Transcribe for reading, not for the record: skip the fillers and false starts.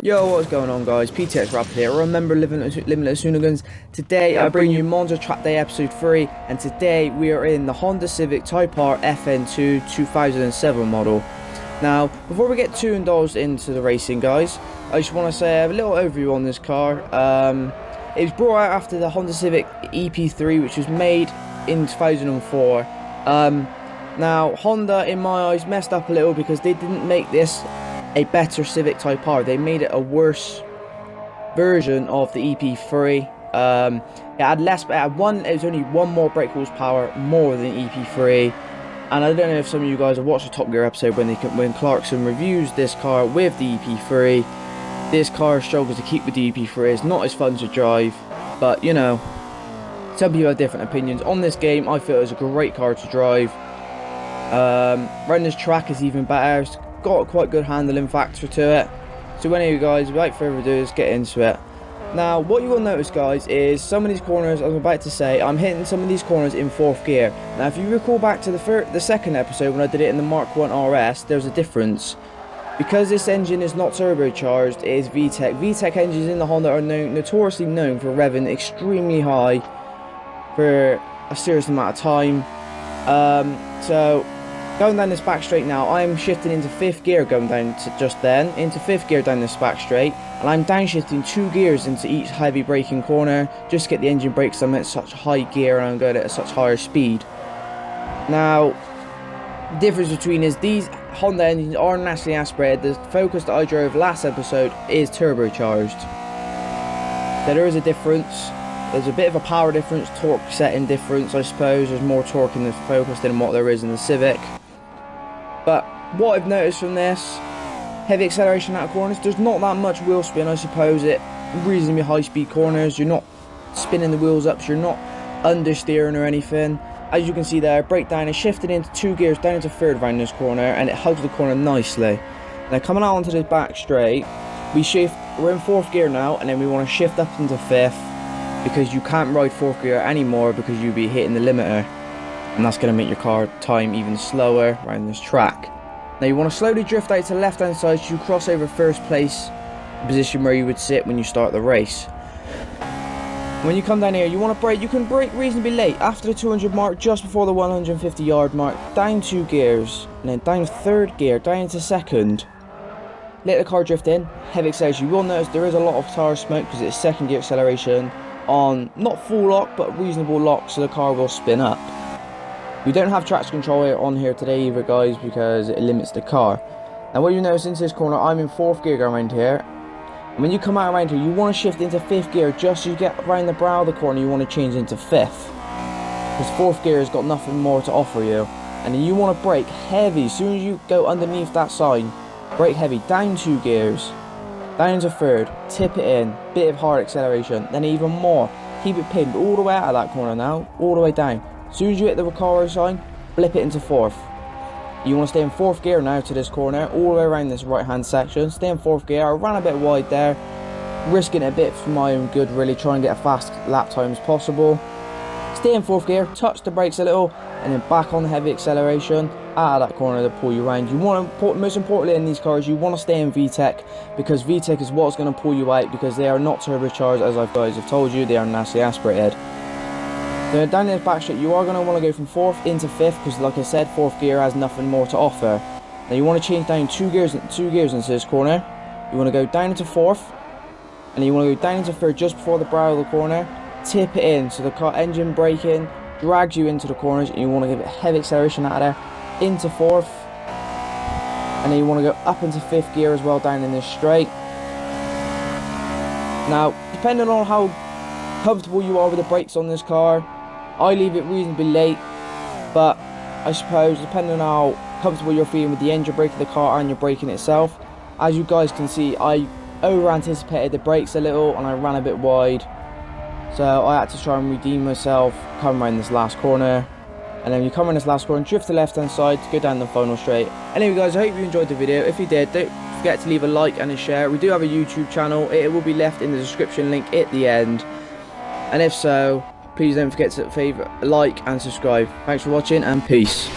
Yo, what's going on guys, PTX Rapid here, remember Limitless Hoonigans. Today I bring you Monza Track Day episode 3, and today we are in the Honda Civic Type R FN2 2007 model. Now, before we get too indulged into the racing guys, I just want to say a little overview on this car. It was brought out after the Honda Civic EP3, which was made in 2004. Now, Honda, in my eyes, messed up a little because they didn't make this a better Civic Type R. They made it a worse version of the EP3. It had less, it was only one more brake horsepower more than EP3. And I don't know if some of you guys have watched the Top Gear episode when Clarkson reviews this car with the EP3. This car struggles to keep with the EP3. It's not as fun to drive, but you know, some people have different opinions on this game. I feel it was a great car to drive. Running this track is even better. It's got a quite good handling factor to it. So anyway guys, without further ado, let's get into it. Now, what you will notice guys is some of these corners, I'm about to say, I'm hitting some of these corners in 4th gear. Now if you recall back to the second episode when I did it in the Mark 1 RS, there's a difference. Because this engine is not turbocharged, it is VTEC. VTEC engines in the Honda are notoriously known for revving extremely high for a serious amount of time. So going down this back straight now, I'm shifting into 5th gear going down to just then, into 5th gear down this back straight, and I'm downshifting 2 gears into each heavy braking corner, just to get the engine brakes. I'm at such high gear and I'm going at such higher speed. Now, the difference between is these Honda engines are naturally aspirated. The Focus that I drove last episode is turbocharged. So there is a difference. There's a bit of a power difference, torque setting difference I suppose. There's more torque in the Focus than what there is in the Civic. But what I've noticed from this, heavy acceleration out of corners, there's not that much wheel spin I suppose. It reasonably high speed corners, you're not spinning the wheels up, so you're not understeering or anything. As you can see there, breakdown is shifted into 2 gears down into 3rd around this corner, and it hugs the corner nicely. Now coming out onto this back straight, we're in 4th gear now, and then we want to shift up into 5th, because you can't ride 4th gear anymore because you'll be hitting the limiter, and that's going to make your car time even slower around this track. Now you want to slowly drift out to the left hand side so you cross over 1st place, position where you would sit when you start the race. When you come down here, you want to brake. You can brake reasonably late, after the 200 mark, just before the 150 yard mark, down 2 gears, and then down 3rd gear, down into 2nd. Let the car drift in, heavy acceleration. You will notice there is a lot of tire smoke because it's 2nd gear acceleration on not full lock but reasonable lock, so the car will spin up. We don't have traction control on here today either guys, because it limits the car. Now what you notice into this corner, I'm in 4th gear around here. And when you come out around here, you want to shift into 5th gear just so you get around the brow of the corner. You want to change into 5th, because 4th gear has got nothing more to offer you. And then you want to brake heavy. As soon as you go underneath that sign, brake heavy, down 2 gears, down to 3rd, tip it in, bit of hard acceleration, then even more, keep it pinned all the way out of that corner now, all the way down. As soon as you hit the Recaro sign, blip it into 4th. You want to stay in 4th gear now to this corner, all the way around this right hand section. Stay in 4th gear. I ran a bit wide there, risking it a bit for my own good really, try and get a fast lap time as possible. Stay in 4th gear, touch the brakes a little, and then back on the heavy acceleration out of that corner to pull you around. You want to, most importantly in these cars, you want to stay in VTEC, because VTEC is what's going to pull you out, because they are not turbocharged, as I guys have told you, they are naturally aspirated. So down this back straight, you are going to want to go from 4th into 5th, because like I said, 4th gear has nothing more to offer. Now you want to change down 2 gears into this corner. You want to go down into 4th, and then you want to go down into 3rd just before the brow of the corner. Tip it in so the car engine braking drags you into the corners, and you want to give it heavy acceleration out of there into 4th, and then you want to go up into 5th gear as well down in this straight. Now depending on how comfortable you are with the brakes on this car, I leave it reasonably late, but I suppose depending on how comfortable you're feeling with the engine brake of the car and your braking itself. As you guys can see, I over anticipated the brakes a little and I ran a bit wide, so I had to try and redeem myself, come around this last corner, and then you come around this last corner, drift to the left hand side to go down the final straight. Anyway guys, I hope you enjoyed the video. If you did, don't forget to leave a like and a share. We do have a YouTube channel, it will be left in the description link at the end, and if so, please don't forget to like and subscribe. Thanks for watching, and peace.